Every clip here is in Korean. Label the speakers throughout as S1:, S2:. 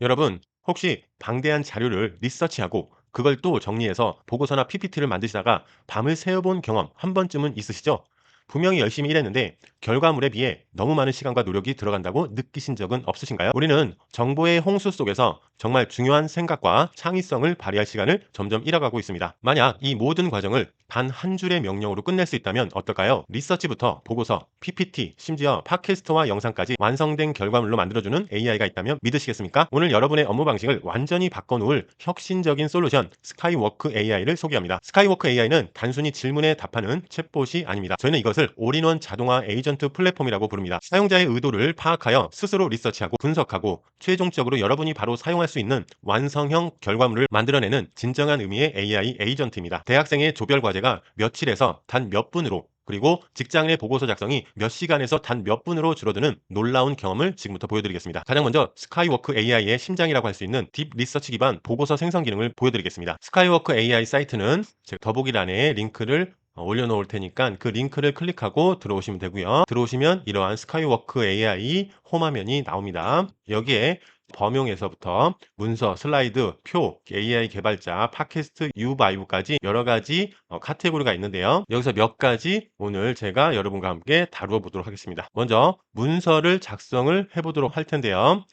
S1: 여러분, 혹시 방대한 자료를 리서치하고 그걸 또 정리해서 보고서나 PPT를 만드시다가 밤을 새워본 경험 한 번쯤은 있으시죠? 분명히 열심히 일했는데 결과물에 비해 너무 많은 시간과 노력이 들어간다고 느끼신 적은 없으신가요? 우리는 정보의 홍수 속에서 정말 중요한 생각과 창의성을 발휘할 시간을 점점 잃어가고 있습니다. 만약 이 모든 과정을 단 한 줄의 명령으로 끝낼 수 있다면 어떨까요? 리서치부터 보고서, PPT, 심지어 팟캐스트와 영상까지 완성된 결과물로 만들어주는 AI가 있다면 믿으시겠습니까? 오늘 여러분의 업무 방식을 완전히 바꿔놓을 혁신적인 솔루션 스카이워크 AI를 소개합니다. 스카이워크 AI는 단순히 질문에 답하는 챗봇이 아닙니다. 저희는 이것을 올인원 자동화 에이전트 플랫폼이라고 부릅니다. 사용자의 의도를 파악하여 스스로 리서치하고 분석하고 최종적으로 여러분이 바로 사용할 수 있는 완성형 결과물을 만들어내는 진정한 의미의 AI 에이전트입니다. 대학생의 조별 과제가 며칠에서 단 몇 분으로, 그리고 직장인의 보고서 작성이 몇 시간에서 단 몇 분으로 줄어드는 놀라운 경험을 지금부터 보여드리겠습니다. 가장 먼저 스카이워크 AI의 심장이라고 할 수 있는 딥 리서치 기반 보고서 생성 기능을 보여드리겠습니다. 스카이워크 AI 사이트는 제가 더보기란에 링크를 올려놓을 테니까 그 링크를 클릭하고 들어오시면 되고요. 들어오시면 이러한 스카이워크 AI 홈화면이 나옵니다. 여기에 범용에서부터 문서, 슬라이드, 표, AI 개발자, 팟캐스트, U5까지 여러 가지 카테고리가 있는데요. 여기서 몇 가지 오늘 제가 여러분과 함께 다루어 보도록 하겠습니다. 먼저 문서를 작성을 해보도록 할 텐데요.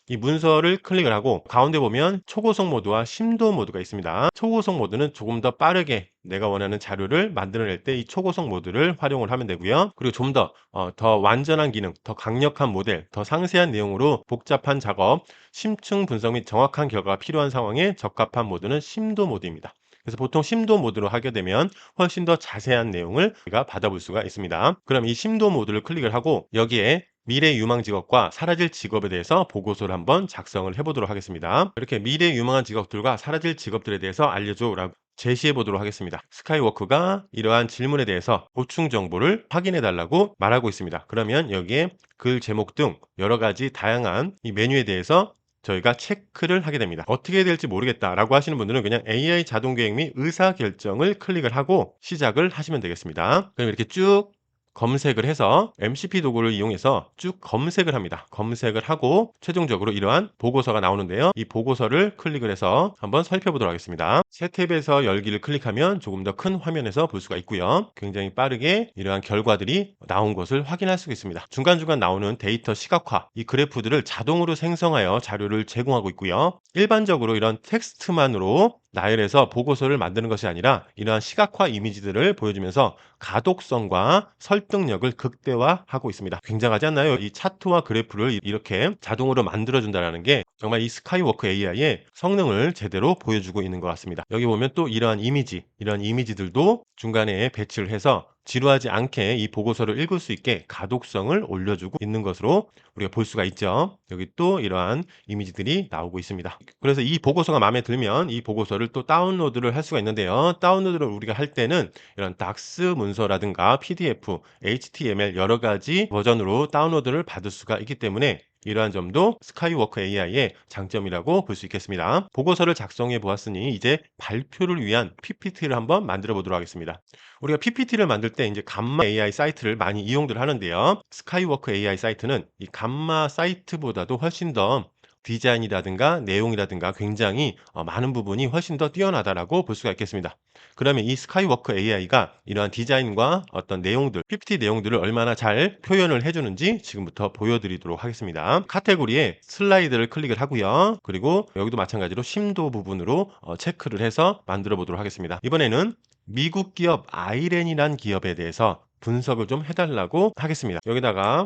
S1: 이 문서를 클릭을 하고 가운데 보면 초고속 모드와 심도 모드가 있습니다. 초고속 모드는 조금 더 빠르게 내가 원하는 자료를 만들어낼 때 이 초고속 모드를 활용을 하면 되고요. 그리고 좀 더 완전한 기능, 더 강력한 모델, 더 상세한 내용으로 복잡한 작업, 심층 분석 및 정확한 결과가 필요한 상황에 적합한 모드는 심도 모드입니다. 그래서 보통 심도 모드로 하게 되면 훨씬 더 자세한 내용을 우리가 받아볼 수가 있습니다. 그럼 이 심도 모드를 클릭을 하고 여기에 미래 유망 직업과 사라질 직업에 대해서 보고서를 한번 작성을 해보도록 하겠습니다. 이렇게 미래 유망한 직업들과 사라질 직업들에 대해서 알려줘 라고 제시해 보도록 하겠습니다. 스카이워크가 이러한 질문에 대해서 보충 정보를 확인해 달라고 말하고 있습니다. 그러면 여기에 글 제목 등 여러 가지 다양한 이 메뉴에 대해서 저희가 체크를 하게 됩니다. 어떻게 될지 모르겠다라고 하시는 분들은 그냥 AI 자동 계획 및 의사 결정을 클릭을 하고 시작을 하시면 되겠습니다. 그럼 이렇게 쭉 검색을 해서 MCP 도구를 이용해서 쭉 검색을 합니다. 검색을 하고 최종적으로 이러한 보고서가 나오는데요. 이 보고서를 클릭을 해서 한번 살펴보도록 하겠습니다. 새 탭에서 열기를 클릭하면 조금 더 큰 화면에서 볼 수가 있고요. 굉장히 빠르게 이러한 결과들이 나온 것을 확인할 수가 있습니다. 중간중간 나오는 데이터 시각화, 이 그래프들을 자동으로 생성하여 자료를 제공하고 있고요. 일반적으로 이런 텍스트만으로 나열해서 보고서를 만드는 것이 아니라 이러한 시각화 이미지들을 보여주면서 가독성과 설득력을 극대화하고 있습니다. 굉장하지 않나요? 이 차트와 그래프를 이렇게 자동으로 만들어준다는 게 정말 이 스카이워크 AI의 성능을 제대로 보여주고 있는 것 같습니다. 여기 보면 또 이러한 이미지, 이러한 이미지들도 중간에 배치를 해서 지루하지 않게 이 보고서를 읽을 수 있게 가독성을 올려주고 있는 것으로 우리가 볼 수가 있죠. 여기 또 이러한 이미지들이 나오고 있습니다. 그래서 이 보고서가 마음에 들면 이 보고서를 또 다운로드를 할 수가 있는데요. 다운로드를 우리가 할 때는 이런 닥스 문서라든가 PDF, HTML 여러 가지 버전으로 다운로드를 받을 수가 있기 때문에 이러한 점도 스카이워크 AI의 장점이라고 볼 수 있겠습니다. 보고서를 작성해 보았으니 이제 발표를 위한 PPT를 한번 만들어 보도록 하겠습니다. 우리가 PPT를 만들 때 이제 감마 AI 사이트를 많이 이용들 하는데요. 스카이워크 AI 사이트는 이 감마 사이트보다도 훨씬 더 디자인이라든가 내용이라든가 굉장히 많은 부분이 훨씬 더 뛰어나다라고 볼 수가 있겠습니다. 그러면 이 스카이워크 AI가 이러한 디자인과 어떤 내용들, PPT 내용들을 얼마나 잘 표현을 해주는지 지금부터 보여드리도록 하겠습니다. 카테고리에 슬라이드를 클릭을 하고요. 그리고 여기도 마찬가지로 심도 부분으로 체크를 해서 만들어 보도록 하겠습니다. 이번에는 미국 기업 아이렌이란 기업에 대해서 분석을 좀 해달라고 하겠습니다. 여기다가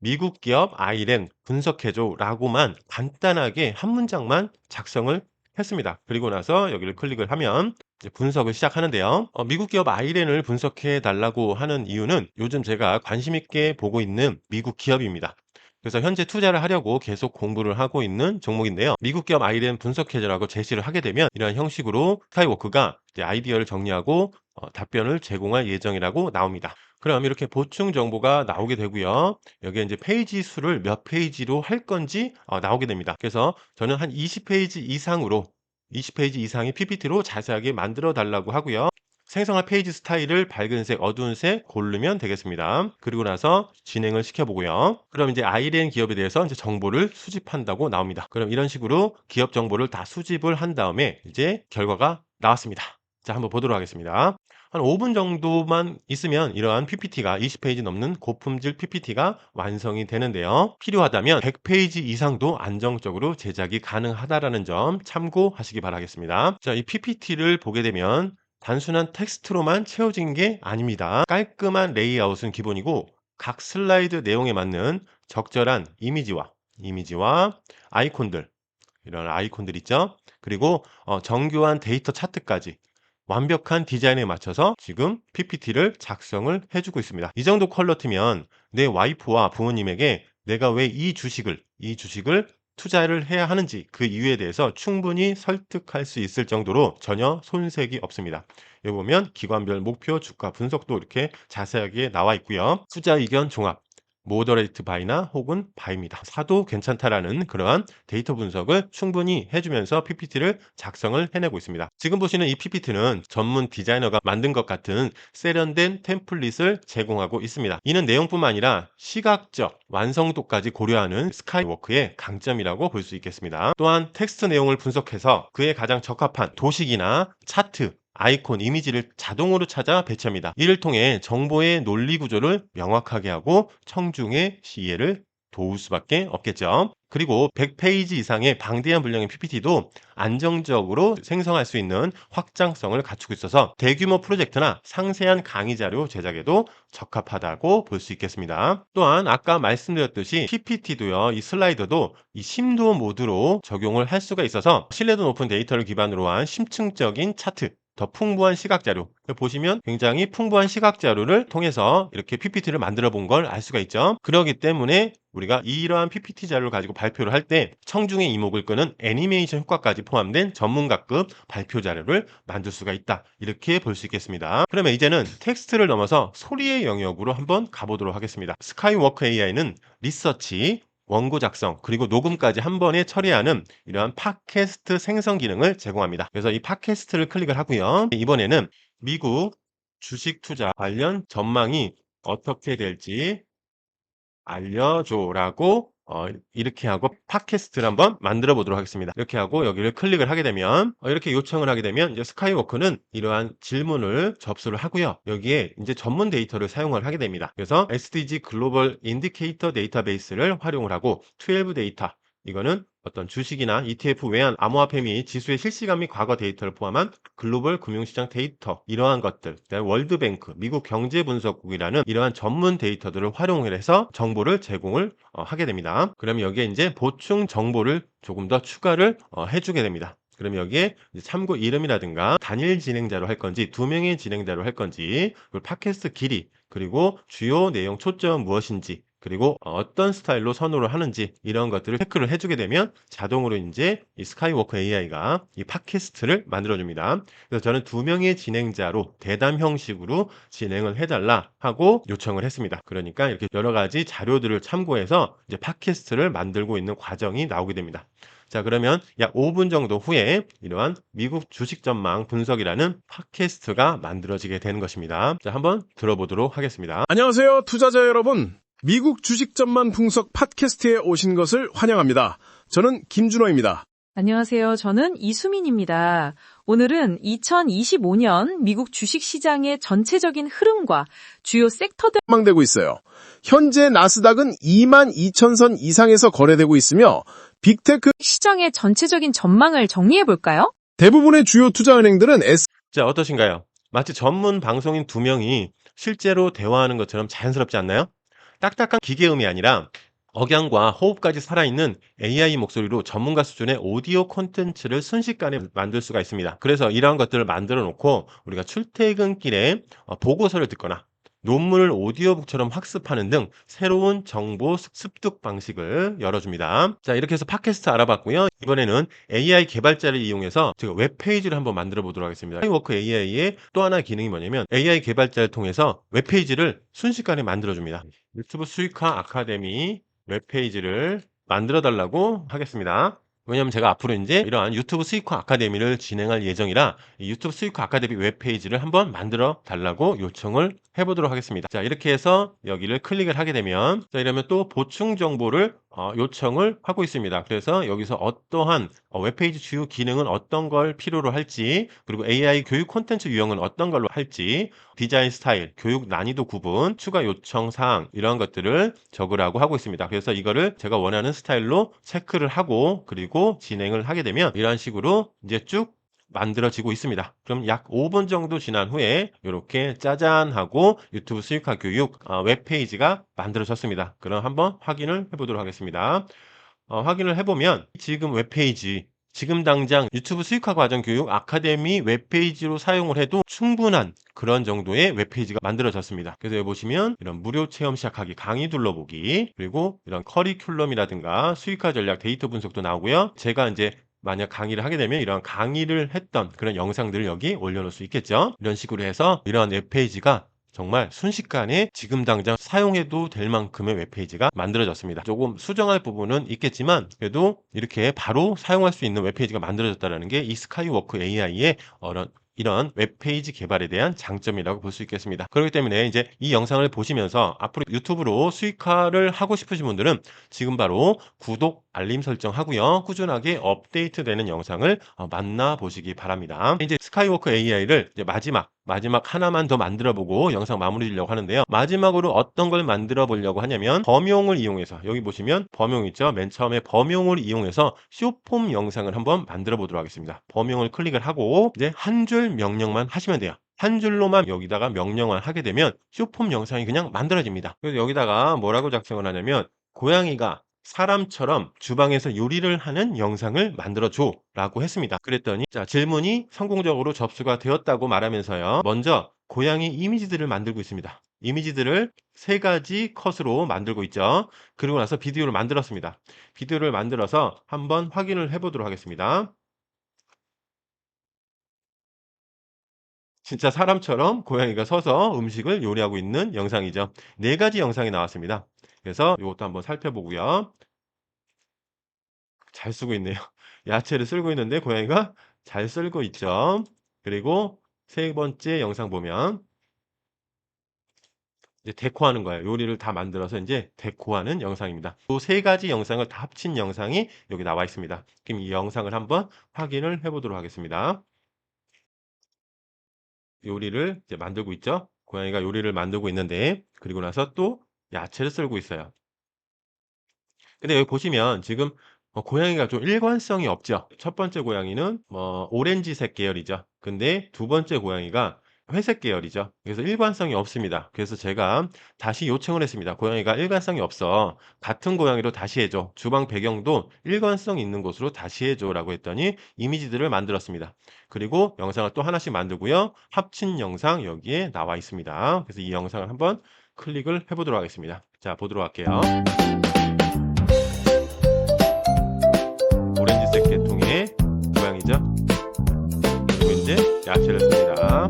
S1: 미국 기업 아이렌 분석해줘 라고만 간단하게 한 문장만 작성을 했습니다. 그리고 나서 여기를 클릭을 하면 이제 분석을 시작하는데요. 미국 기업 아이렌을 분석해 달라고 하는 이유는 요즘 제가 관심 있게 보고 있는 미국 기업입니다. 그래서 현재 투자를 하려고 계속 공부를 하고 있는 종목인데요. 미국 기업 아이렌 분석해줘라고 제시를 하게 되면 이런 형식으로 스카이워크가 이제 아이디어를 정리하고 답변을 제공할 예정이라고 나옵니다. 그럼 이렇게 보충 정보가 나오게 되고요. 여기에 이제 페이지 수를 몇 페이지로 할 건지 나오게 됩니다. 그래서 저는 한 20페이지 이상으로 20페이지 이상의 PPT로 자세하게 만들어 달라고 하고요. 생성할 페이지 스타일을 밝은색, 어두운색 고르면 되겠습니다. 그리고 나서 진행을 시켜보고요. 그럼 이제 아이렌 기업에 대해서 이제 정보를 수집한다고 나옵니다. 그럼 이런 식으로 기업 정보를 다 수집을 한 다음에 이제 결과가 나왔습니다. 자, 한번 보도록 하겠습니다. 한 5분 정도만 있으면 이러한 PPT가 20페이지 넘는 고품질 PPT가 완성이 되는데요. 필요하다면 100페이지 이상도 안정적으로 제작이 가능하다라는 점 참고하시기 바라겠습니다. 자, 이 PPT를 보게 되면 단순한 텍스트로만 채워진 게 아닙니다. 깔끔한 레이아웃은 기본이고 각 슬라이드 내용에 맞는 적절한 이미지와 아이콘들, 이런 아이콘들 있죠. 그리고 정교한 데이터 차트까지 완벽한 디자인에 맞춰서 지금 PPT를 작성을 해주고 있습니다. 이 정도 퀄러티면 내 와이프와 부모님에게 내가 왜 이 주식을 투자를 해야 하는지 그 이유에 대해서 충분히 설득할 수 있을 정도로 전혀 손색이 없습니다. 여기 보면 기관별 목표, 주가 분석도 이렇게 자세하게 나와 있고요. 투자 의견 종합, 모더레이트 바이나 혹은 바이입니다. 사도 괜찮다라는 그러한 데이터 분석을 충분히 해주면서 PPT를 작성을 해내고 있습니다. 지금 보시는 이 PPT는 전문 디자이너가 만든 것 같은 세련된 템플릿을 제공하고 있습니다. 이는 내용뿐만 아니라 시각적 완성도까지 고려하는 스카이워크의 강점이라고 볼 수 있겠습니다. 또한 텍스트 내용을 분석해서 그에 가장 적합한 도식이나 차트, 아이콘, 이미지를 자동으로 찾아 배치합니다. 이를 통해 정보의 논리 구조를 명확하게 하고 청중의 이해를 도울 수밖에 없겠죠. 그리고 100페이지 이상의 방대한 분량의 PPT도 안정적으로 생성할 수 있는 확장성을 갖추고 있어서 대규모 프로젝트나 상세한 강의 자료 제작에도 적합하다고 볼 수 있겠습니다. 또한 아까 말씀드렸듯이 PPT도요, 이 슬라이더도 이 심도 모드로 적용을 할 수가 있어서 신뢰도 높은 데이터를 기반으로 한 심층적인 차트, 더 풍부한 시각 자료, 보시면 굉장히 풍부한 시각 자료를 통해서 이렇게 PPT를 만들어 본 걸 알 수가 있죠. 그렇기 때문에 우리가 이러한 PPT 자료를 가지고 발표를 할 때 청중의 이목을 끄는 애니메이션 효과까지 포함된 전문가급 발표 자료를 만들 수가 있다, 이렇게 볼 수 있겠습니다. 그러면 이제는 텍스트를 넘어서 소리의 영역으로 한번 가보도록 하겠습니다. 스카이워크 AI는 리서치, 원고 작성, 그리고 녹음까지 한 번에 처리하는 이러한 팟캐스트 생성 기능을 제공합니다. 그래서 이 팟캐스트를 클릭을 하고요. 이번에는 미국 주식 투자 관련 전망이 어떻게 될지 알려줘라고 이렇게 하고 팟캐스트를 한번 만들어 보도록 하겠습니다. 이렇게 하고 여기를 클릭을 하게 되면 이렇게 요청을 하게 되면 이제 스카이워크는 이러한 질문을 접수를 하고요. 여기에 이제 전문 데이터를 사용을 하게 됩니다. 그래서 SDG 글로벌 인디케이터 데이터베이스를 활용을 하고 12 데이터, 이거는 어떤 주식이나 ETF 외환 암호화폐 및 지수의 실시간 및 과거 데이터를 포함한 글로벌 금융시장 데이터, 이러한 것들, 월드뱅크, 미국 경제분석국이라는 이러한 전문 데이터들을 활용을 해서 정보를 제공을 하게 됩니다. 그러면 여기에 이제 보충 정보를 조금 더 추가를 해주게 됩니다. 그럼 여기에 참고 이름이라든가 단일 진행자로 할 건지 2명의 진행자로 할 건지, 그리고 팟캐스트 길이, 그리고 주요 내용 초점은 무엇인지, 그리고 어떤 스타일로 선호를 하는지, 이런 것들을 체크를 해주게 되면 자동으로 이제 이 스카이워크 AI가 이 팟캐스트를 만들어줍니다. 그래서 저는 2명의 진행자로 대담 형식으로 진행을 해달라 하고 요청을 했습니다. 그러니까 이렇게 여러 가지 자료들을 참고해서 이제 팟캐스트를 만들고 있는 과정이 나오게 됩니다. 자, 그러면 약 5분 정도 후에 이러한 미국 주식 전망 분석이라는 팟캐스트가 만들어지게 되는 것입니다. 자, 한번 들어보도록 하겠습니다.
S2: 안녕하세요, 투자자 여러분. 미국 주식 전망 분석 팟캐스트에 오신 것을 환영합니다. 저는 김준호입니다.
S3: 안녕하세요. 저는 이수민입니다. 오늘은 2025년 미국 주식시장의 전체적인 흐름과 주요 섹터들
S2: 전망되고 있어요. 현재 나스닥은 22,000선 이상에서 거래되고 있으며 빅테크
S3: 시장의 전체적인 전망을 정리해볼까요?
S2: 대부분의 주요 투자은행들은
S1: 자, 어떠신가요? 마치 전문 방송인 2명이 실제로 대화하는 것처럼 자연스럽지 않나요? 딱딱한 기계음이 아니라 억양과 호흡까지 살아있는 AI 목소리로 전문가 수준의 오디오 콘텐츠를 순식간에 만들 수가 있습니다. 그래서 이러한 것들을 만들어 놓고 우리가 출퇴근길에 보고서를 듣거나 논문을 오디오북처럼 학습하는 등 새로운 정보 습득 방식을 열어줍니다. 자, 이렇게 해서 팟캐스트 알아봤고요. 이번에는 AI 개발자를 이용해서 제가 웹페이지를 한번 만들어 보도록 하겠습니다. 스카이워크 AI의 또 하나의 기능이 뭐냐면 AI 개발자를 통해서 웹페이지를 순식간에 만들어줍니다. 유튜브 수익화 아카데미 웹페이지를 만들어 달라고 하겠습니다. 왜냐면 제가 앞으로 인제 이러한 유튜브 수익화 아카데미를 진행할 예정이라 이 유튜브 수익화 아카데미 웹페이지를 한번 만들어 달라고 요청을 해 보도록 하겠습니다. 자, 이렇게 해서 여기를 클릭을 하게 되면 자, 이러면 또 보충 정보를 요청을 하고 있습니다. 그래서 여기서 어떠한 웹페이지 주요 기능은 어떤 걸 필요로 할지, 그리고 AI 교육 콘텐츠 유형은 어떤 걸로 할지, 디자인 스타일, 교육 난이도 구분, 추가 요청 사항 이런 것들을 적으라고 하고 있습니다. 그래서 이거를 제가 원하는 스타일로 체크를 하고 그리고 진행을 하게 되면 이런 식으로 이제 쭉 만들어지고 있습니다. 그럼 약 5분 정도 지난 후에 이렇게 짜잔 하고 유튜브 수익화 교육 웹페이지가 만들어졌습니다. 그럼 한번 확인을 해보도록 하겠습니다. 확인을 해보면 지금 웹페이지 지금 당장 유튜브 수익화 과정 교육 아카데미 웹페이지로 사용을 해도 충분한 그런 정도의 웹페이지가 만들어졌습니다. 그래서 여기 보시면 이런 무료 체험 시작하기 강의 둘러보기 그리고 이런 커리큘럼이라든가 수익화 전략 데이터 분석도 나오고요. 제가 이제 만약 강의를 하게 되면 이런 강의를 했던 그런 영상들을 여기 올려놓을 수 있겠죠. 이런 식으로 해서 이러한 웹페이지가 정말 순식간에 지금 당장 사용해도 될 만큼의 웹페이지가 만들어졌습니다. 조금 수정할 부분은 있겠지만 그래도 이렇게 바로 사용할 수 있는 웹페이지가 만들어졌다는 게 이 스카이워크 AI의 이런 웹페이지 개발에 대한 장점이라고 볼 수 있겠습니다. 그렇기 때문에 이제 이 영상을 보시면서 앞으로 유튜브로 수익화를 하고 싶으신 분들은 지금 바로 구독, 알림 설정하고요. 꾸준하게 업데이트되는 영상을 만나보시기 바랍니다. 이제 스카이워크 AI를 이제 마지막 하나만 더 만들어 보고 영상 마무리 지려고 하는데요. 마지막으로 어떤 걸 만들어 보려고 하냐면 범용을 이용해서 여기 보시면 범용 있죠? 맨 처음에 범용을 이용해서 쇼폼 영상을 한번 만들어 보도록 하겠습니다. 범용을 클릭을 하고 이제 한 줄 명령만 하시면 돼요. 한 줄로만 여기다가 명령을 하게 되면 쇼폼 영상이 그냥 만들어집니다. 그래서 여기다가 뭐라고 작성을 하냐면 고양이가 사람처럼 주방에서 요리를 하는 영상을 만들어 줘 라고 했습니다. 그랬더니 자, 질문이 성공적으로 접수가 되었다고 말하면서요. 먼저 고양이 이미지들을 만들고 있습니다. 이미지들을 3가지 컷으로 만들고 있죠. 그리고 나서 비디오를 만들었습니다. 비디오를 만들어서 한번 확인을 해 보도록 하겠습니다. 진짜 사람처럼 고양이가 서서 음식을 요리하고 있는 영상이죠. 4가지 영상이 나왔습니다. 그래서 이것도 한번 살펴보고요. 잘 쓰고 있네요. 야채를 썰고 있는데 고양이가 잘 썰고 있죠. 그리고 3번째 영상 보면 이제 데코하는 거예요. 요리를 다 만들어서 인제 데코하는 영상입니다. 요 3가지 영상을 다 합친 영상이 여기 나와 있습니다. 그럼 이 영상을 한번 확인을 해 보도록 하겠습니다. 요리를 이제 만들고 있죠. 고양이가 요리를 만들고 있는데 그리고 나서 또 야채를 썰고 있어요. 근데 여기 보시면 지금 고양이가 좀 일관성이 없죠. 첫 번째 고양이는 오렌지색 계열이죠. 근데 두 번째 고양이가 회색 계열이죠. 그래서 일관성이 없습니다. 그래서 제가 다시 요청을 했습니다. "고양이가 일관성이 없어. 같은 고양이로 다시 해 줘. 주방 배경도 일관성 있는 곳으로 다시 해 줘."라고 했더니 이미지들을 만들었습니다. 그리고 영상을 또 하나씩 만들고요. 합친 영상 여기에 나와 있습니다. 그래서 이 영상을 한번 클릭을 해 보도록 하겠습니다. 자, 보도록 할게요. 오렌지색 계통의 고양이죠. 그리고 인제 야채를 씁니다.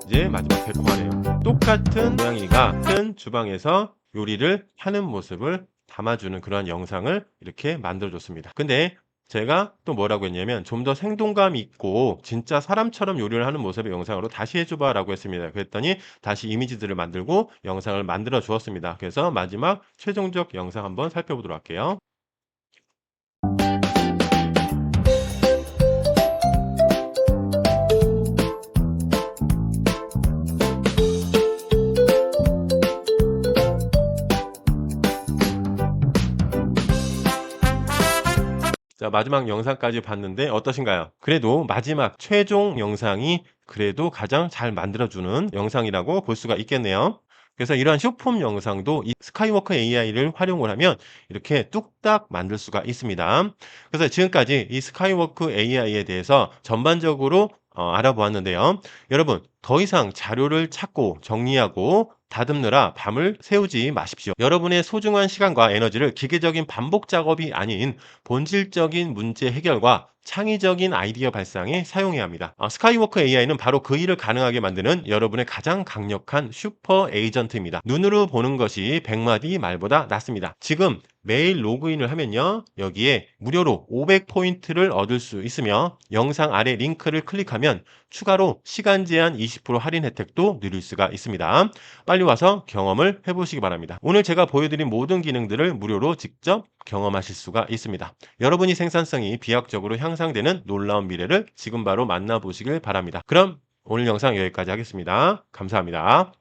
S1: 이제 마지막 데코하네요. 똑같은 고양이가 같은 주방에서 요리를 하는 모습을 담아주는 그런 영상을 이렇게 만들어 줬습니다. 근데 제가 또 뭐라고 했냐면 좀 더 생동감 있고 진짜 사람처럼 요리를 하는 모습의 영상으로 다시 해 줘 봐라고 했습니다. 그랬더니 다시 이미지들을 만들고 영상을 만들어 주었습니다. 그래서 마지막 최종적 영상 한번 살펴보도록 할게요. 자, 마지막 영상까지 봤는데 어떠신가요? 그래도 마지막 최종 영상이 그래도 가장 잘 만들어주는 영상이라고 볼 수가 있겠네요. 그래서 이러한 숏폼 영상도 이 스카이워커 AI를 활용을 하면 이렇게 뚝딱 만들 수가 있습니다. 그래서 지금까지 이 스카이워크 AI에 대해서 전반적으로 알아보았는데요. 여러분, 더 이상 자료를 찾고 정리하고 다듬느라 밤을 새우지 마십시오. 여러분의 소중한 시간과 에너지를 기계적인 반복 작업이 아닌 본질적인 문제 해결과 창의적인 아이디어 발상에 사용해야 합니다. 스카이워크 AI는 바로 그 일을 가능하게 만드는 여러분의 가장 강력한 슈퍼 에이전트입니다. 눈으로 보는 것이 100마디 말보다 낫습니다. 지금 매일 로그인을 하면요, 여기에 무료로 500포인트를 얻을 수 있으며 영상 아래 링크를 클릭하면 추가로 시간 제한 20% 할인 혜택도 누릴 수가 있습니다. 빨리 와서 경험을 해보시기 바랍니다. 오늘 제가 보여드린 모든 기능들을 무료로 직접 경험하실 수가 있습니다. 여러분이 생산성이 비약적으로 향상되는 놀라운 미래를 지금 바로 만나보시길 바랍니다. 그럼 오늘 영상 여기까지 하겠습니다. 감사합니다.